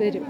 വരും.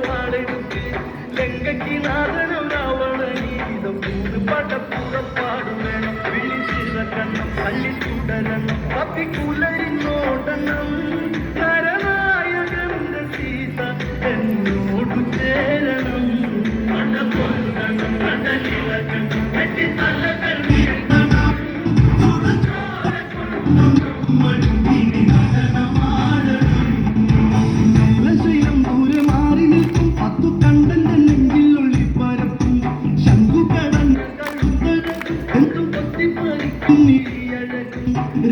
വാളെടുത്ത് ലങ്കയ്ക്ക് നാദനം രാവണ ഗീതം പടപ്പുറപ്പാടും വേണം വിളിച്ചിറ കണ്ണം പള്ളി തുടരണം പപ്പിക്കുലരിന്നോടണം നരനായകന്റെ സീത എന്നോടു ചേരണം കടപ്പൊരുകണം കടലിളകണം വെട്ടിത്തലകൾ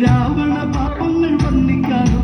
രാവണ പാപങ്ങൾ വന്നിക്കാതെ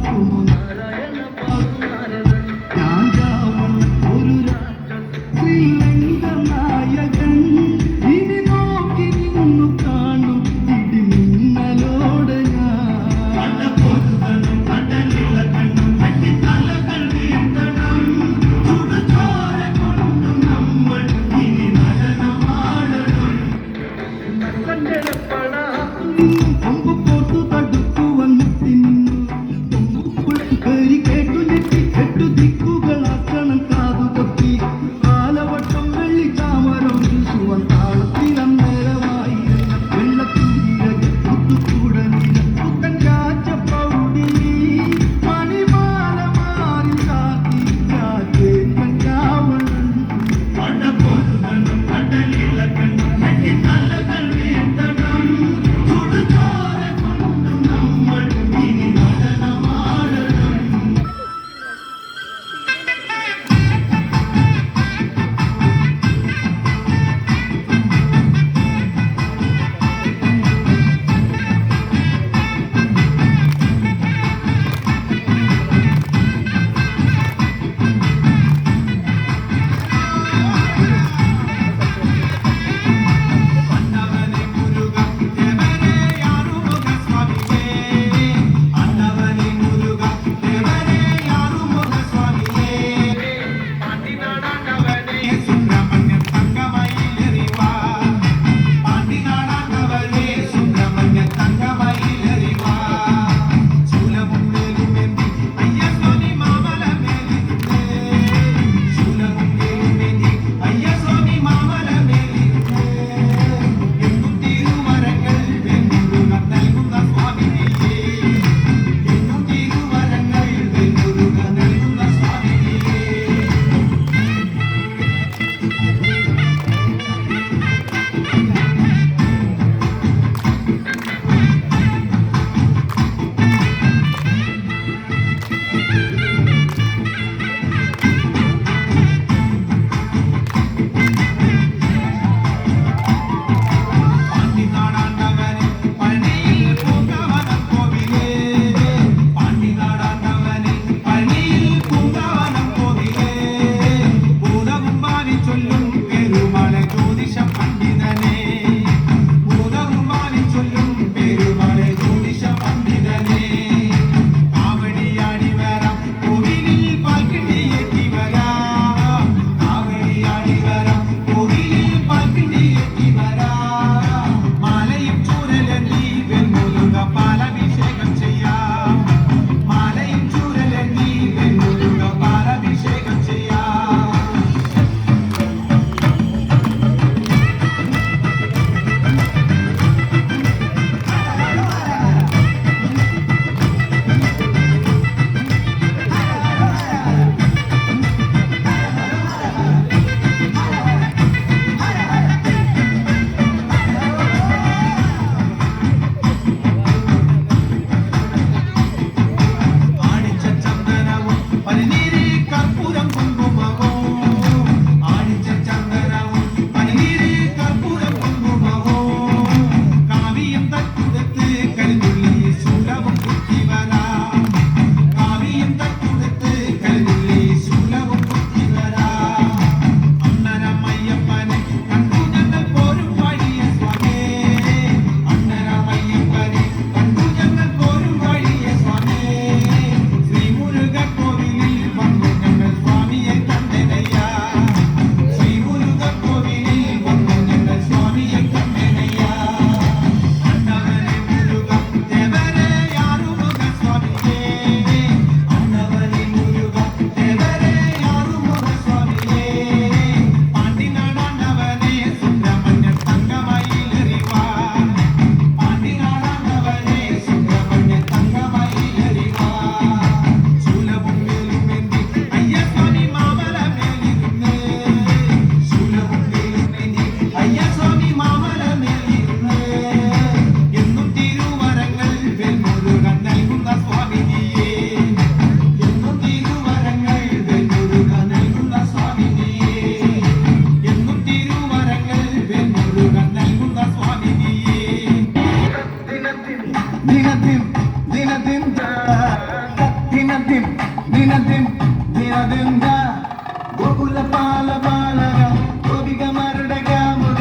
പാല പാലക ഗോപികമാരുടെ കാമുക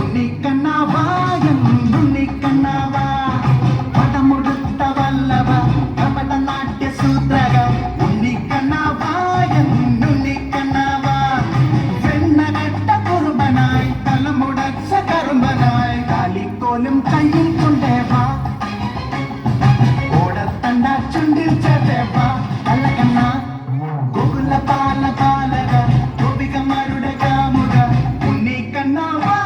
ഉണ്ണിക്കണ്ണാവായം ഉണ്ണിക്കണ്ണാവ പടമുടുത്ത വല്ലഭ കപട നാട്യസൂത്രക ഉണ്ണിക്കണ്ണാവായം ഉണ്ണിക്കണ്ണാവ വെണ്ണകെട്ട കുറുമ്പനായി തലമുടച്ച കറുമ്പനായി കാലിക്കോലും കയ്യിൽ കൊണ്ടേവാ ഓടത്തണ്ട ചുണ്ടിൽ ചേട്ടേവാ അല്ലകണ്ണ ഗോകുല പാല പാലക ഗോപികമാരുടെ കാമുക ഉണ്ണിക്കണ്ണാവാ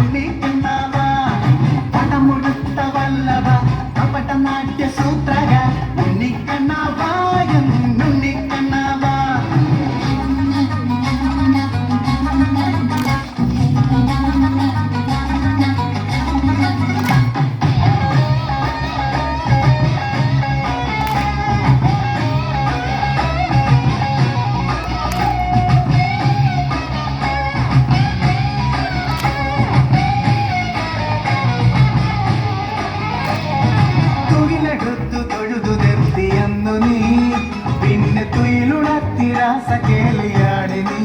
ഉണ്ണിക്കണ്ണാവ പടമുടുത്ത വല്ലഭ കപട നാട്യസൂത്രക ഉണ്ണിക്കണ്ണാവായം ഉണ്ണിക്കണ്ണാവ തുയിലെടുത്തു തൊഴുതു നിർത്തിയെന്നു നീ പിന്നെ തുയിലുണർത്തി രാസകേളിയാടി നീ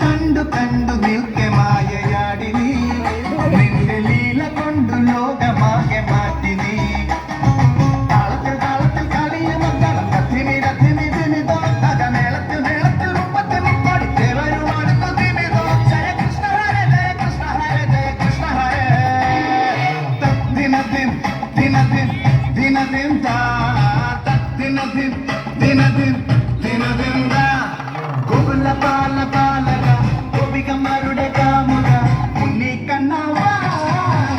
കണ്ടു കണ്ടു നിൽക്കെ മായയാടി നീ നിന്റെ ലീല കൊണ്ടു ലോകമാകെ മാറ്റി നീ താളത്തിൽ താളത്തിൽ കളിയ മക്കളും കത്തിമിതോ തകമേളത്തിൽ മേളത്തിൽ മുപ്പത്തി മുപ്പാടി ദേവരുമാടുന്നു തിമിതോ ജയ കൃഷ്ണ ഹരേ ജയ കൃഷ്ണ ഹരേ ജയ കൃഷ്ണ ഹരേ ദിനദിൻ ദിനദിൻ ദിനദിൻ ദാ ദിനദിൻ ദിനദിൻ ദിനദിൻ ദാ ഗോകുല പാല പാലക ഗോപികമാരുടെ കാമുക ഉണ്ണിക്കണ്ണാവാ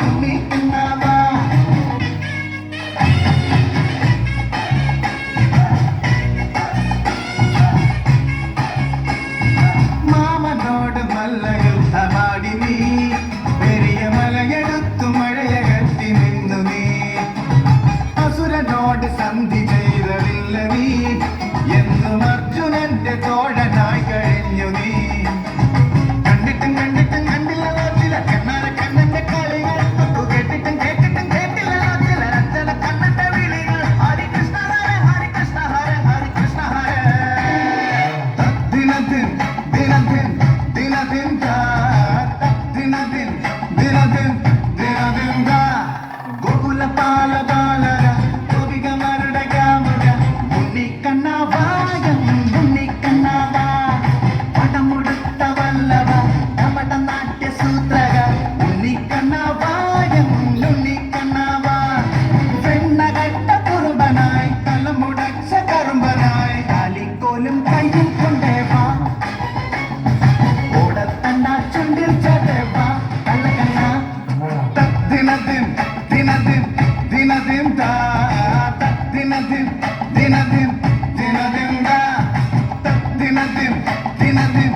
ഉണ്ണിക്കണ്ണാവാ മാമനോട് മല്ലയുദ്ധമാടി നീ പെരിയ മലയെടുത്തു മഴയകറ്റി നിന്നു നീ അസുരനോട് സന്ധി ചെയ്തതില്ല നീ എന്നും അർജുനന്റെ തോഴനായി കഴിഞ്ഞു നീ കണ്ടിട്ടും കണ്ടിട്ടും കണ്ടില്ല ചില കണ്ണാര കണ്ണന്റെ കളികൾ കേട്ടിട്ടും കേട്ടിട്ടും കേട്ടില്ല ചില രഞ്ജന കണ്ണന്റെ വിളികൾ ഹരികൃഷ്ണ ഹരേ ഹരികൃഷ്ണ ഹരേ ഹരികൃഷ്ണ ഹരേ ദിനദിൻ ദിനദിൻ ദിനദിൻ ദാ ദിനദിൻ ദിനദിൻ ദിനദിൻ ദാ ഗോകുല പാല പാലക ഗോപികമാരുടെ കാമുക ഉണ്ണിക്കണ്ണാവായം ഉണ്ണിക്കണ്ണാവ പടമുടുത്ത വല്ലഭ കപട നാട്യസൂത്രക ഉണ്ണിക്കണ്ണാവായം ഉണ്ണിക്കണ്ണാവ വെണ്ണകെട്ട കുറുമ്പനായി തലമുടച്ച കറുമ്പനായി കാലിക്കോലും കയ്യിൽ കൊണ്ടേവാ ഓടത്തണ്ട ചുണ്ടിൽ ചേട്ടേവാ കള്ളക്കണ്ണ ദിനദിൻ ദിനദിൻ ദിനദിൻ ദാ ദിനദിൻ ദിനദിൻ ദിനദിൻ ദാ ദിനദിൻ ദിനദിൻ